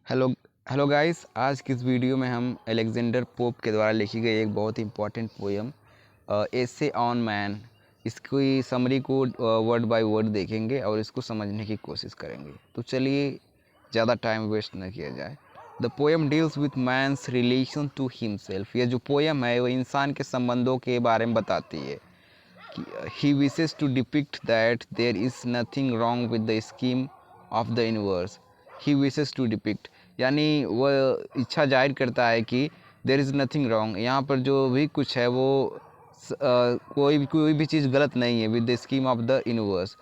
Hello hello guys. आज की इस वीडियो में हम अलेक्जेंडर पोप के द्वारा लिखी गई एक बहुत ही important poem essay on man, इसकी समरी को वर्ड बाय वर्ड देखेंगे और इसको समझने की कोशिश करेंगे। तो चलिए ज़्यादा टाइम वेस्ट न किया जाए। The poem deals with man's relation to himself. ये जो पोएम है वो इंसान के संबंधों के बारे में बताती है। He wishes to depict that there is nothing wrong with the scheme of the universe. He wishes to depict यानी वह इच्छा जाहिर करता है कि there is nothing wrong, यहाँ पर जो भी कुछ है वो कोई भी चीज़ गलत नहीं है with the scheme of the universe।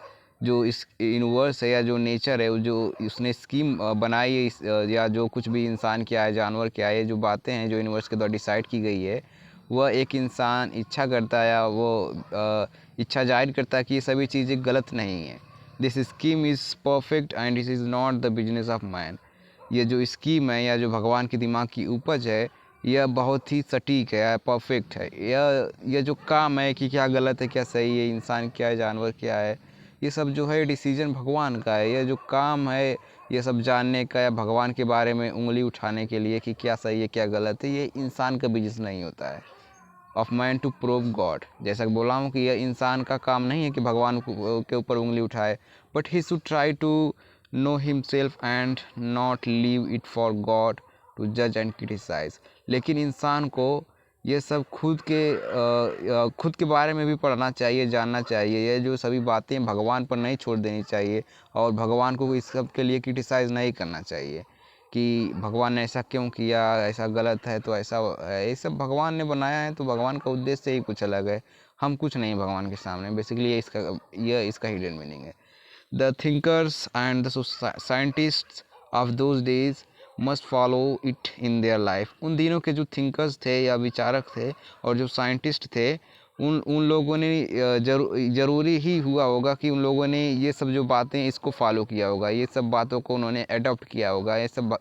जो इस यूनिवर्स है या जो नेचर है, वो जो उसने स्कीम बनाई है या जो कुछ भी इंसान किया है, जानवर किया है, जो बातें हैं जो यूनिवर्स के द्वारा डिसाइड की गई है, वह एक इंसान इच्छा करता है या वो इच्छा जाहिर करता है कि ये सभी चीज़ें गलत नहीं है। This scheme is perfect and this is not the business of man. ये जो स्कीम है या जो भगवान के दिमाग की उपज है, यह बहुत ही सटीक है, परफेक्ट है। यह जो काम है कि क्या गलत है क्या सही है, इंसान क्या है जानवर क्या है, ये सब जो है डिसीजन भगवान का है। यह जो काम है ये सब जानने का या भगवान के बारे में उंगली उठाने के लिए कि क्या सही है क्या गलत है, ये इंसान का बिजनेस नहीं होता है। Of man to prove God, जैसा कि बोला हूँ कि यह इंसान का काम नहीं है कि भगवान के ऊपर उंगली उठाए, but he should try to know himself and not leave it for God to जज एंड क्रिटिसाइज। लेकिन इंसान को ये सब खुद के बारे में भी पढ़ना चाहिए, जानना चाहिए। ये जो सभी बातें भगवान पर नहीं छोड़ देनी चाहिए और भगवान को इस सब के लिए क्रिटिसाइज़ नहीं करना चाहिए कि भगवान ने ऐसा क्यों किया, ऐसा गलत है तो ऐसा है। ये सब भगवान ने बनाया है तो भगवान का उद्देश्य ही कुछ अलग है, हम कुछ नहीं भगवान के सामने। बेसिकली ये इसका हिडन मीनिंग है। The thinkers and the scientists of those days must follow it in their life. उन दिनों के जो थिंकर्स थे या विचारक थे और जो साइंटिस्ट थे, उन लोगों ने ज़रूरी ही हुआ होगा कि उन लोगों ने ये सब जो बातें इसको फॉलो किया होगा, ये सब बातों को उन्होंने अडॉप्ट किया होगा। ये सब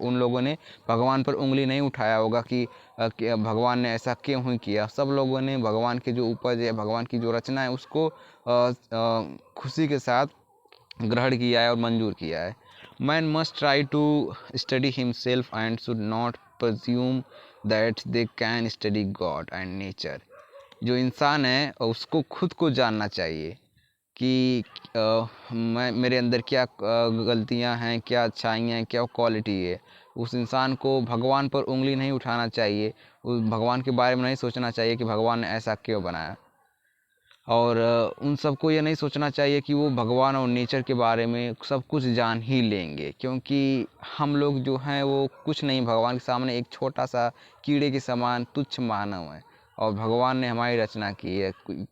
उन लोगों ने भगवान पर उंगली नहीं उठाया होगा कि भगवान ने ऐसा क्यों ही किया। सब लोगों ने भगवान के जो उपज है, भगवान की जो रचना है, उसको खुशी के साथ ग्रहण किया है और मंजूर किया है। Man must try to study himself and should not presume that they can study God and nature. जो इंसान है उसको खुद को जानना चाहिए कि मैं मेरे अंदर क्या गलतियां हैं, क्या अच्छाइयाँ हैं, क्या क्वालिटी है। उस इंसान को भगवान पर उंगली नहीं उठाना चाहिए, उस भगवान के बारे में नहीं सोचना चाहिए कि भगवान ने ऐसा क्यों बनाया। और उन सबको ये नहीं सोचना चाहिए कि वो भगवान और नेचर के बारे में सब कुछ जान ही लेंगे, क्योंकि हम लोग जो हैं वो कुछ नहीं, भगवान के सामने एक छोटा सा कीड़े के समान तुच्छ मानव है। और भगवान ने हमारी रचना की है।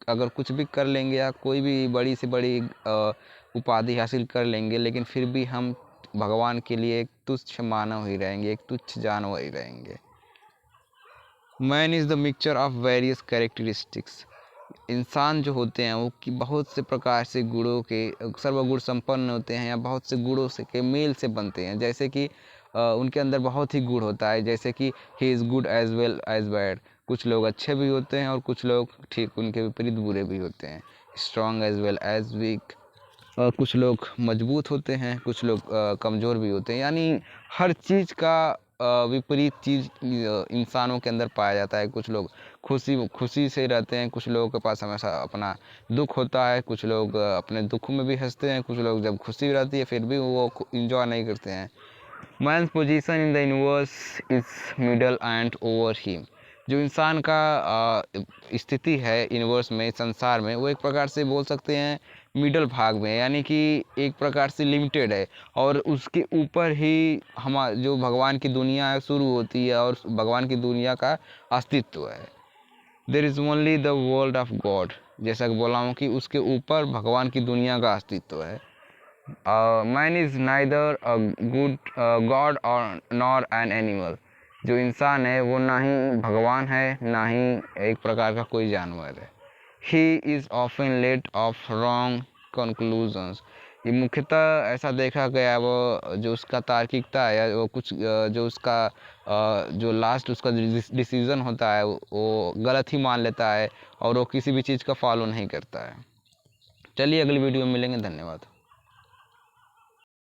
अगर कुछ भी कर लेंगे या कोई भी बड़ी से बड़ी उपाधि हासिल कर लेंगे, लेकिन फिर भी हम भगवान के लिए एक तुच्छ मानव ही रहेंगे, एक तुच्छ जानवर ही रहेंगे। Man is the mixture of various characteristics. इंसान जो होते हैं वो कि बहुत से प्रकार से गुणों के सर्वगुण संपन्न होते हैं या बहुत से गुणों से के मेल से बनते हैं। जैसे कि उनके अंदर बहुत ही गुण होता है, जैसे कि he is good as well as bad. कुछ लोग अच्छे भी होते हैं और कुछ लोग ठीक उनके विपरीत बुरे भी होते हैं। Strong as well as weak. कुछ लोग मजबूत होते हैं, कुछ लोग कमज़ोर भी होते हैं। यानी हर चीज़ का विपरीत चीज़ इंसानों के अंदर पाया जाता है। कुछ लोग खुशी से रहते हैं, कुछ लोगों के पास हमेशा अपना दुख होता है, कुछ लोग अपने दुख में भी हंसते हैं, कुछ लोग जब खुशी रहती है फिर भी वो इंजॉय नहीं करते हैं। Man's position in the universe is middle and over him. जो इंसान का स्थिति है यूनिवर्स में, संसार में, वो एक प्रकार से बोल सकते हैं मिडल भाग में, यानी कि एक प्रकार से लिमिटेड है और उसके ऊपर ही जो भगवान की दुनिया है शुरू होती है और भगवान की दुनिया का अस्तित्व है। There is only the world of God. जैसा कि बोला हूँ कि उसके ऊपर भगवान की दुनिया का अस्तित्व है। Man is neither a good God और नॉर एन एनिमल। जो इंसान है वो ना ही भगवान है ना ही एक प्रकार का कोई जानवर है। He is often led of wrong conclusions. ये मुख्यतः ऐसा देखा गया, वो जो उसका तार्किकता है या वो कुछ जो उसका जो लास्ट उसका डिसीज़न होता है वो गलत ही मान लेता है और वो किसी भी चीज़ का फॉलो नहीं करता है। चलिए अगली वीडियो में मिलेंगे। धन्यवाद।